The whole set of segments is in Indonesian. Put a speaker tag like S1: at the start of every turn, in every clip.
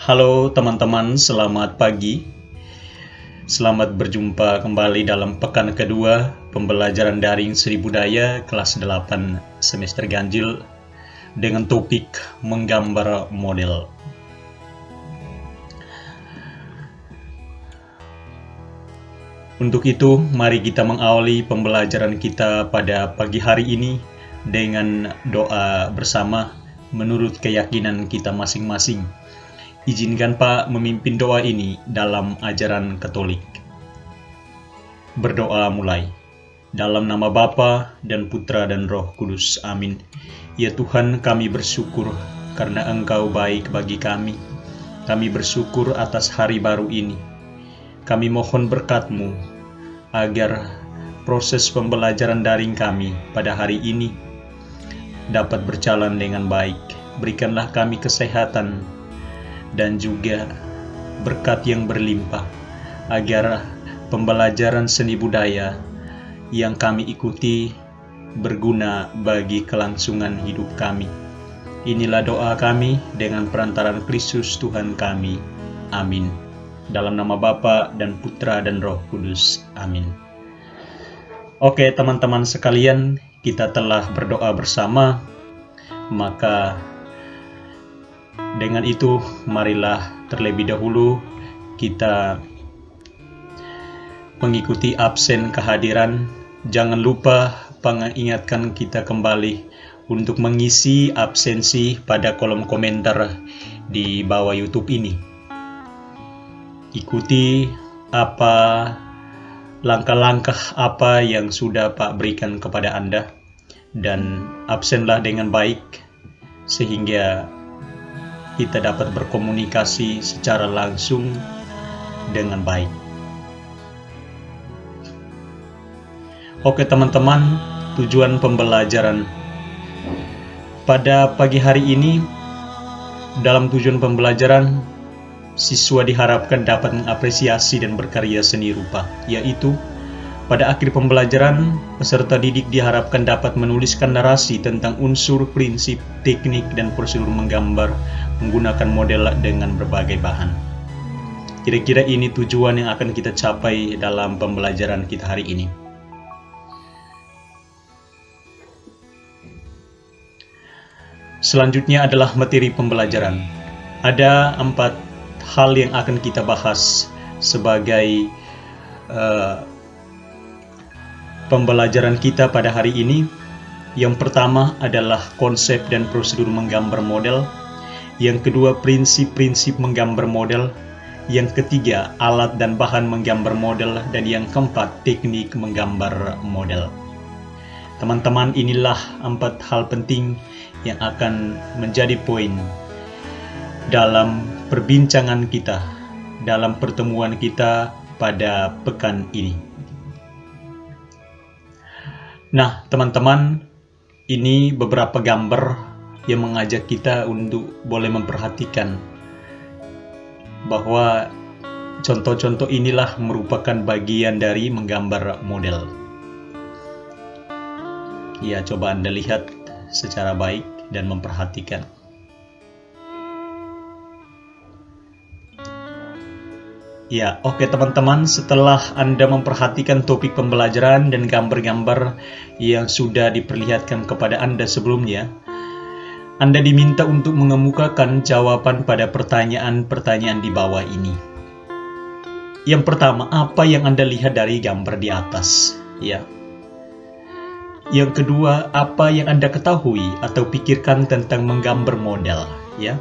S1: Halo teman-teman, selamat pagi. Selamat berjumpa kembali dalam pekan kedua pembelajaran daring Sri Budaya kelas 8 semester ganjil dengan topik menggambar model. Untuk itu, mari kita mengawali pembelajaran kita pada pagi hari ini dengan doa bersama menurut keyakinan kita masing-masing. Izinkan Pak memimpin doa ini dalam ajaran Katolik. Berdoa mulai. Dalam nama Bapa dan Putra dan Roh Kudus. Amin. Ya Tuhan, kami bersyukur karena Engkau baik bagi kami. Kami bersyukur atas hari baru ini. Kami mohon berkat-Mu agar proses pembelajaran daring kami pada hari ini dapat berjalan dengan baik. Berikanlah kami kesehatan dan juga berkat yang berlimpah, agar pembelajaran seni budaya yang kami ikuti berguna bagi kelangsungan hidup kami. Inilah doa kami dengan perantaraan Kristus Tuhan kami. Amin. Dalam nama Bapa dan Putra dan Roh Kudus. Amin. Oke teman-teman sekalian, kita telah berdoa bersama, maka dengan itu, marilah terlebih dahulu kita mengikuti absen kehadiran. Jangan lupa mengingatkan kita kembali untuk mengisi absensi pada kolom komentar di bawah YouTube ini. Ikuti langkah-langkah apa yang sudah Pak berikan kepada Anda, dan absenlah dengan baik sehingga kita dapat berkomunikasi secara langsung dengan baik. Oke teman-teman, tujuan pembelajaran pada pagi hari ini, dalam tujuan pembelajaran, siswa diharapkan dapat mengapresiasi dan berkarya seni rupa, yaitu pada akhir pembelajaran, peserta didik diharapkan dapat menuliskan narasi tentang unsur, prinsip, teknik, dan prosedur menggambar menggunakan model dengan berbagai bahan. Kira-kira ini tujuan yang akan kita capai dalam pembelajaran kita hari ini. Selanjutnya adalah materi pembelajaran. Ada 4 hal yang akan kita bahas sebagai pembelajaran kita pada hari ini. Yang pertama adalah konsep dan prosedur menggambar model. Yang kedua, prinsip-prinsip menggambar model. Yang ketiga, alat dan bahan menggambar model. Dan yang keempat, teknik menggambar model. Teman-teman, inilah 4 hal penting yang akan menjadi poin dalam perbincangan kita, dalam pertemuan kita pada pekan ini. Nah, teman-teman, ini beberapa gambar yang mengajak kita untuk boleh memperhatikan bahwa contoh-contoh inilah merupakan bagian dari menggambar model. Ya, coba Anda lihat secara baik dan memperhatikan. Ya, oke teman-teman, setelah Anda memperhatikan topik pembelajaran dan gambar-gambar yang sudah diperlihatkan kepada Anda sebelumnya, Anda diminta untuk mengemukakan jawaban pada pertanyaan-pertanyaan di bawah ini. Yang pertama, apa yang Anda lihat dari gambar di atas? Ya. Yang kedua, apa yang Anda ketahui atau pikirkan tentang menggambar model? Ya.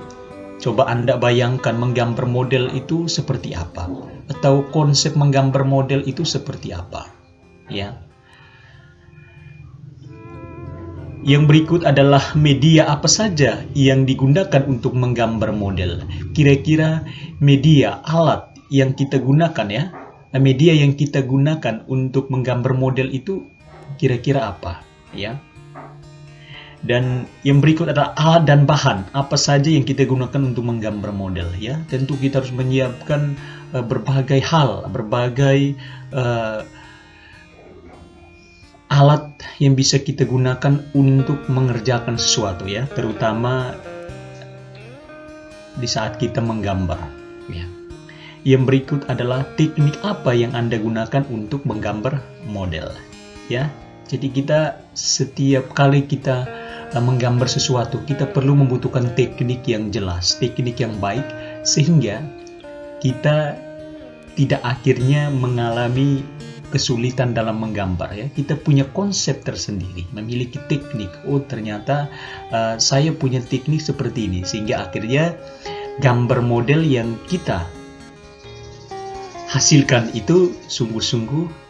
S1: Coba Anda bayangkan menggambar model itu seperti apa, atau konsep menggambar model itu seperti apa, ya. Yang berikut adalah media apa saja yang digunakan untuk menggambar model. Kira-kira media, alat yang kita gunakan, ya. Media yang kita gunakan untuk menggambar model itu kira-kira apa, ya. Dan yang berikut adalah alat dan bahan apa saja yang kita gunakan untuk menggambar model, ya. Tentu kita harus menyiapkan berbagai hal, berbagai alat yang bisa kita gunakan untuk mengerjakan sesuatu, ya, terutama di saat kita menggambar. Ya. Yang berikut adalah teknik apa yang Anda gunakan untuk menggambar model. Ya, jadi kita setiap kali kita menggambar sesuatu, kita perlu membutuhkan teknik yang jelas, teknik yang baik, sehingga kita tidak akhirnya mengalami kesulitan dalam menggambar. Ya, kita punya konsep tersendiri, memiliki teknik. Oh, ternyata saya punya teknik seperti ini, sehingga akhirnya gambar model yang kita hasilkan itu sungguh-sungguh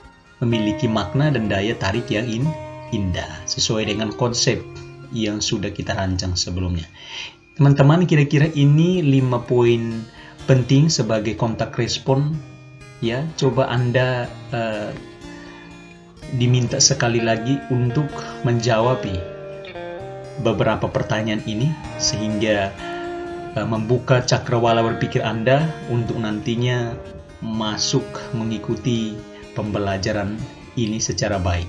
S1: memiliki makna dan daya tarik yang indah, sesuai dengan konsep yang sudah kita rancang sebelumnya. Teman-teman, kira-kira ini 5 poin penting sebagai kontak respon. Ya, coba Anda diminta sekali lagi untuk menjawab beberapa pertanyaan ini, sehingga membuka cakrawala berpikir Anda untuk nantinya masuk mengikuti pembelajaran ini secara baik.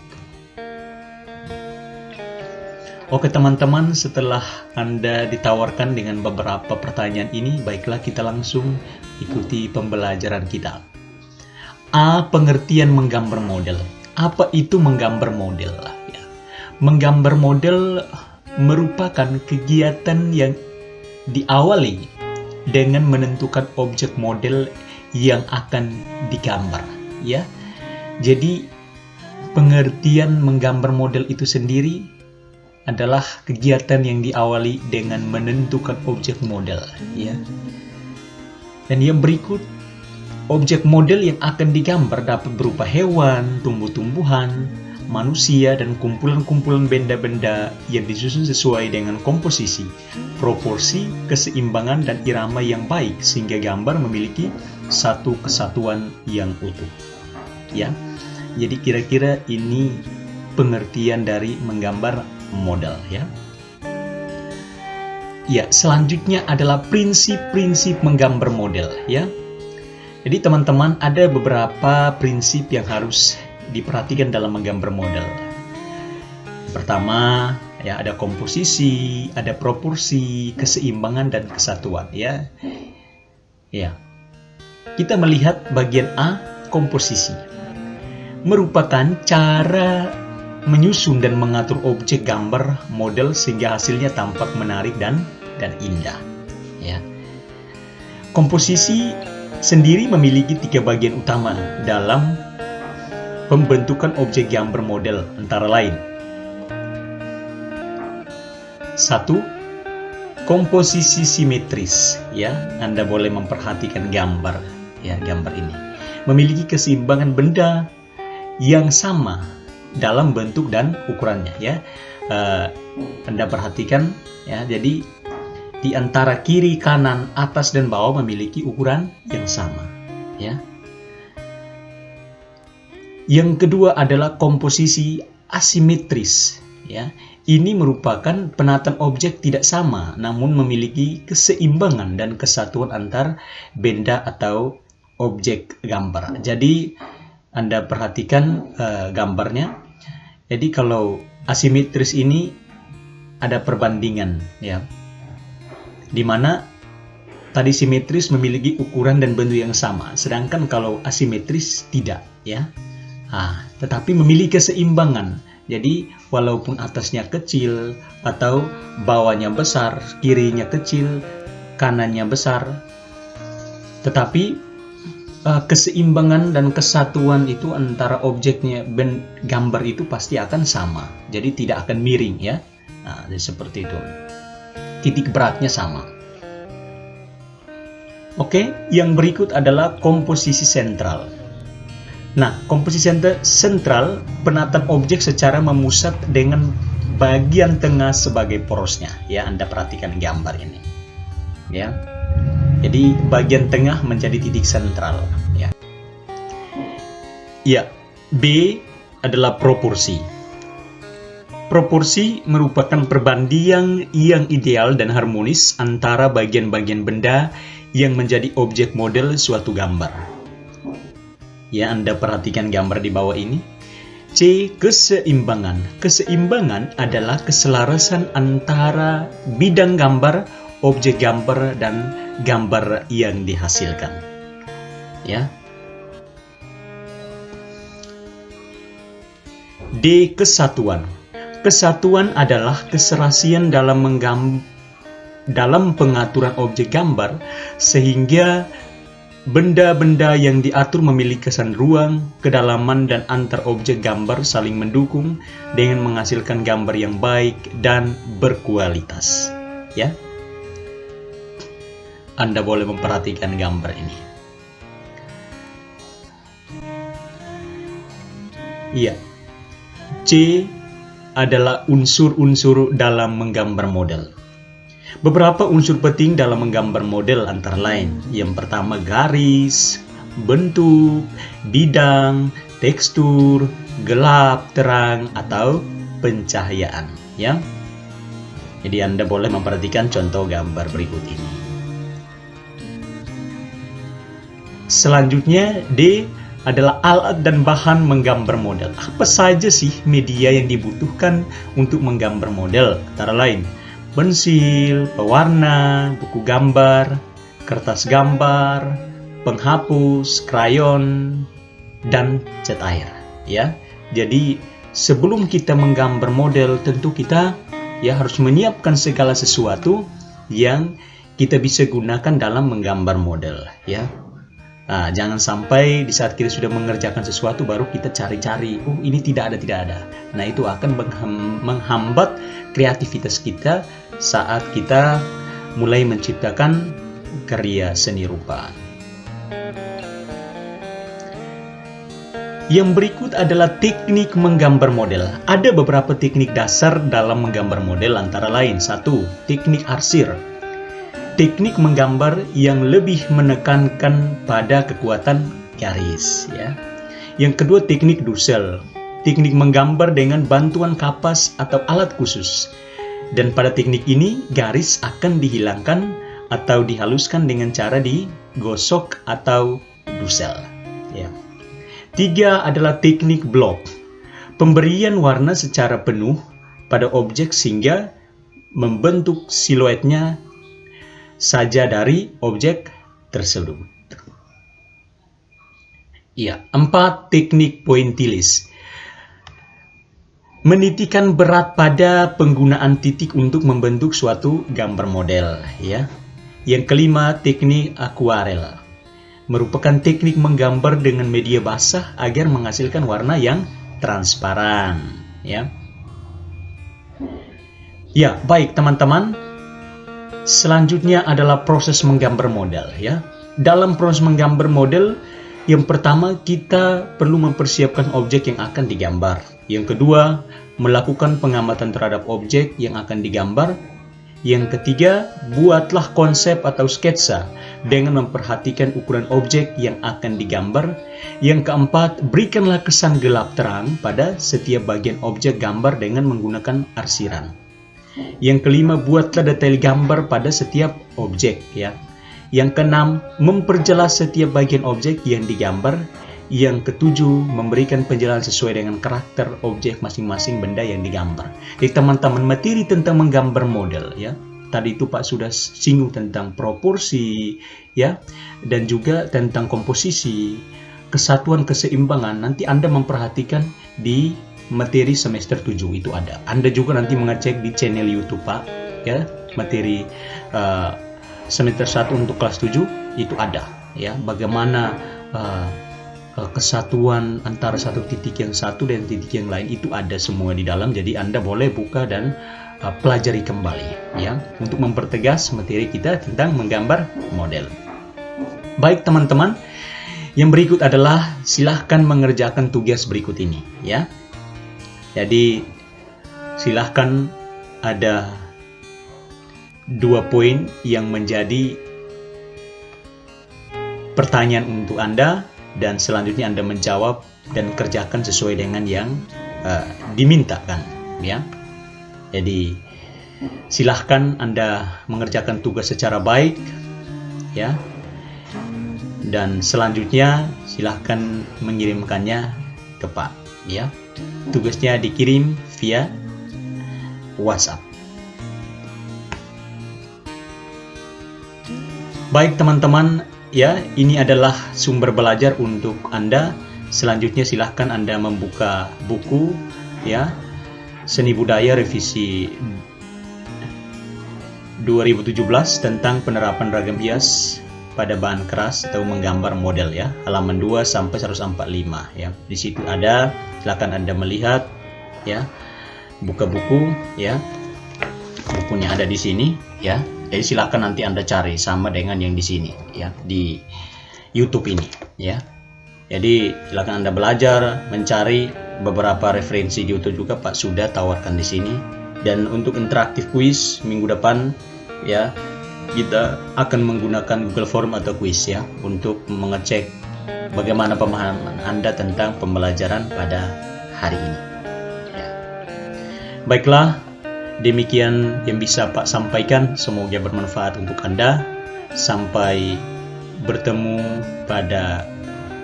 S1: Oke teman-teman, setelah Anda ditawarkan dengan beberapa pertanyaan ini, baiklah kita langsung ikuti pembelajaran kita. A. Pengertian menggambar model. Apa itu menggambar model? Ya. Menggambar model merupakan kegiatan yang diawali dengan menentukan objek model yang akan digambar, ya. Jadi pengertian menggambar model itu sendiri adalah kegiatan yang diawali dengan menentukan objek model, ya. Dan yang berikut, objek model yang akan digambar dapat berupa hewan, tumbuh-tumbuhan, manusia, dan kumpulan-kumpulan benda-benda yang disusun sesuai dengan komposisi, proporsi, keseimbangan, dan irama yang baik, sehingga gambar memiliki satu kesatuan yang utuh. Ya, jadi kira-kira ini pengertian dari menggambar model, ya. Ya, selanjutnya adalah prinsip-prinsip menggambar model, ya. Jadi teman-teman, ada beberapa prinsip yang harus diperhatikan dalam menggambar model. Pertama, ya, ada komposisi, ada proporsi, keseimbangan, dan kesatuan, ya. Ya. Kita melihat bagian A, komposisi. Merupakan cara menyusun dan mengatur objek gambar model sehingga hasilnya tampak menarik dan indah. Ya. Komposisi sendiri memiliki 3 bagian utama dalam pembentukan objek gambar model, antara lain: 1. Komposisi simetris. Ya, Anda boleh memperhatikan gambar, ya, gambar ini memiliki keseimbangan benda yang sama dalam bentuk dan ukurannya, ya. Anda perhatikan, ya, jadi di antara kiri, kanan, atas, dan bawah memiliki ukuran yang sama, ya. Yang kedua adalah komposisi asimetris, ya. Ini merupakan penataan objek tidak sama, namun memiliki keseimbangan dan kesatuan antar benda atau objek gambar. Jadi Anda perhatikan gambarnya. Jadi kalau asimetris ini ada perbandingan, ya, di mana tadi simetris memiliki ukuran dan bentuk yang sama, sedangkan kalau asimetris tidak, ya. Tetapi memiliki keseimbangan. Jadi walaupun atasnya kecil atau bawahnya besar, kirinya kecil, kanannya besar, tetapi keseimbangan dan kesatuan itu antara objeknya dan gambar itu pasti akan sama. Jadi tidak akan miring, ya. Jadi seperti itu. Titik beratnya sama. Oke, yang berikut adalah komposisi sentral. Nah, komposisi sentral penataan objek secara memusat dengan bagian tengah sebagai porosnya, ya. Anda perhatikan gambar ini, ya. Jadi bagian tengah menjadi titik sentral, ya. Ya, B adalah proporsi. Proporsi merupakan perbandingan yang ideal dan harmonis antara bagian-bagian benda yang menjadi objek model suatu gambar. Ya, Anda perhatikan gambar di bawah ini. C. Keseimbangan. Keseimbangan adalah keselarasan antara bidang gambar, objek gambar dan gambar yang dihasilkan. Ya. D. Kesatuan. Kesatuan adalah keserasian dalam pengaturan objek gambar, sehingga benda-benda yang diatur memiliki kesan ruang, kedalaman, dan antar objek gambar saling mendukung dengan menghasilkan gambar yang baik dan berkualitas. Ya, Anda boleh memperhatikan gambar ini. Iya. C adalah unsur-unsur dalam menggambar model. Beberapa unsur penting dalam menggambar model antara lain. Yang pertama, garis, bentuk, bidang, tekstur, gelap, terang, atau pencahayaan. Ya. Jadi Anda boleh memperhatikan contoh gambar berikut ini. Selanjutnya, D adalah alat dan bahan menggambar model. Apa saja sih media yang dibutuhkan untuk menggambar model? Antara lain, pensil, pewarna, buku gambar, kertas gambar, penghapus, krayon, dan cat air. Ya, jadi sebelum kita menggambar model, tentu kita harus menyiapkan segala sesuatu yang kita bisa gunakan dalam menggambar model. Ya. Nah, jangan sampai di saat kita sudah mengerjakan sesuatu baru kita cari-cari, oh ini tidak ada. Nah, itu akan menghambat kreativitas kita saat kita mulai menciptakan karya seni rupa. Yang berikut adalah teknik menggambar model. Ada beberapa teknik dasar dalam menggambar model, antara lain: 1. Teknik arsir. Teknik menggambar yang lebih menekankan pada kekuatan garis. Ya. Yang kedua, teknik Dussel. Teknik menggambar dengan bantuan kapas atau alat khusus. Dan pada teknik ini, garis akan dihilangkan atau dihaluskan dengan cara digosok atau Dussel. Ya. 3 adalah teknik blok. Pemberian warna secara penuh pada objek sehingga membentuk siluetnya saja dari objek tersebut. Ya, 4 teknik pointillis. Menitikan berat pada penggunaan titik untuk membentuk suatu gambar model. Ya. Yang kelima, teknik akuarel. Merupakan teknik menggambar dengan media basah agar menghasilkan warna yang transparan. Ya, baik teman-teman. Selanjutnya adalah proses menggambar model. Ya, dalam proses menggambar model, yang pertama kita perlu mempersiapkan objek yang akan digambar. Yang kedua, melakukan pengamatan terhadap objek yang akan digambar. Yang ketiga, buatlah konsep atau sketsa dengan memperhatikan ukuran objek yang akan digambar. Yang keempat, berikanlah kesan gelap terang pada setiap bagian objek gambar dengan menggunakan arsiran. Yang kelima, buatlah detail gambar pada setiap objek. Ya. Yang keenam, memperjelas setiap bagian objek yang digambar. Yang ketujuh, memberikan penjelasan sesuai dengan karakter objek masing-masing benda yang digambar. Jadi teman-teman, materi tentang menggambar model, ya. Tadi itu Pak sudah singgung tentang proporsi, ya, dan juga tentang komposisi, kesatuan, keseimbangan. Nanti Anda memperhatikan di materi semester 7 itu ada. Anda juga nanti mengecek di channel YouTube Pak, ya, materi semester 1 untuk kelas 7 itu ada, ya, bagaimana kesatuan antara satu titik yang satu dan titik yang lain itu ada semua di dalam. Jadi Anda boleh buka dan pelajari kembali, ya, untuk mempertegas materi kita tentang menggambar model. Baik teman-teman, yang berikut adalah silahkan mengerjakan tugas berikut ini, ya. Jadi silahkan, ada 2 poin yang menjadi pertanyaan untuk Anda, dan selanjutnya Anda menjawab dan kerjakan sesuai dengan yang dimintakan, ya. Jadi silahkan Anda mengerjakan tugas secara baik, ya, dan selanjutnya silahkan mengirimkannya ke Pak, ya. Tugasnya dikirim via WhatsApp. Baik teman-teman, ya, ini adalah sumber belajar untuk Anda. Selanjutnya silahkan Anda membuka buku, ya, Seni Budaya Revisi 2017 tentang penerapan ragam hias pada bahan keras atau menggambar model, ya, halaman 2 sampai 145, ya. Di situ ada, silakan Anda melihat, ya. Buka buku, ya. Bukunya ada di sini, ya. Jadi silakan nanti Anda cari sama dengan yang di sini, ya, di YouTube ini, ya. Jadi silakan Anda belajar mencari beberapa referensi di YouTube juga Pak sudah tawarkan di sini. Dan untuk interaktif kuis minggu depan, ya, kita akan menggunakan Google Form atau kuis, ya, untuk mengecek bagaimana pemahaman Anda tentang pembelajaran pada hari ini, ya. Baiklah, demikian yang bisa Pak sampaikan. Semoga bermanfaat untuk Anda. Sampai bertemu pada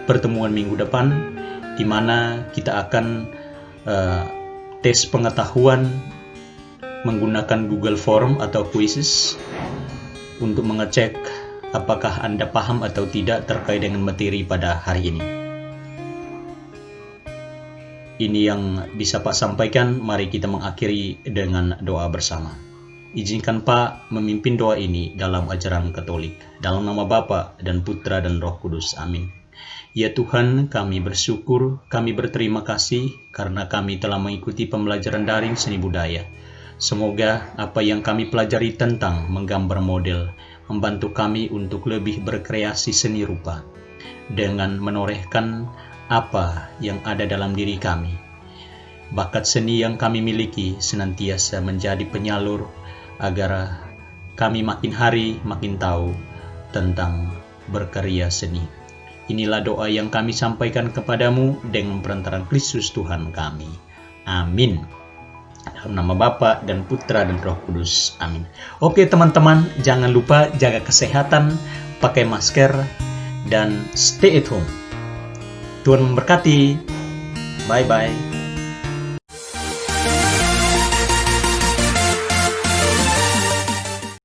S1: pertemuan minggu depan, di mana kita akan tes pengetahuan menggunakan Google Form atau quizzes untuk mengecek apakah Anda paham atau tidak terkait dengan materi pada hari ini. Ini yang bisa Pak sampaikan. Mari kita mengakhiri dengan doa bersama. Izinkan Pak memimpin doa ini dalam ajaran Katolik. Dalam nama Bapa dan Putra dan Roh Kudus. Amin. Ya Tuhan, kami bersyukur, kami berterima kasih karena kami telah mengikuti pembelajaran daring seni budaya. Semoga apa yang kami pelajari tentang menggambar model membantu kami untuk lebih berkreasi seni rupa dengan menorehkan apa yang ada dalam diri kami. Bakat seni yang kami miliki senantiasa menjadi penyalur agar kami makin hari makin tahu tentang berkarya seni. Inilah doa yang kami sampaikan kepadamu dengan perantaraan Kristus Tuhan kami. Amin. Dalam nama Bapa dan Putra dan Roh Kudus. Amin. Oke teman-teman, jangan lupa jaga kesehatan, pakai masker, dan stay at home. Tuhan memberkati. Bye-bye.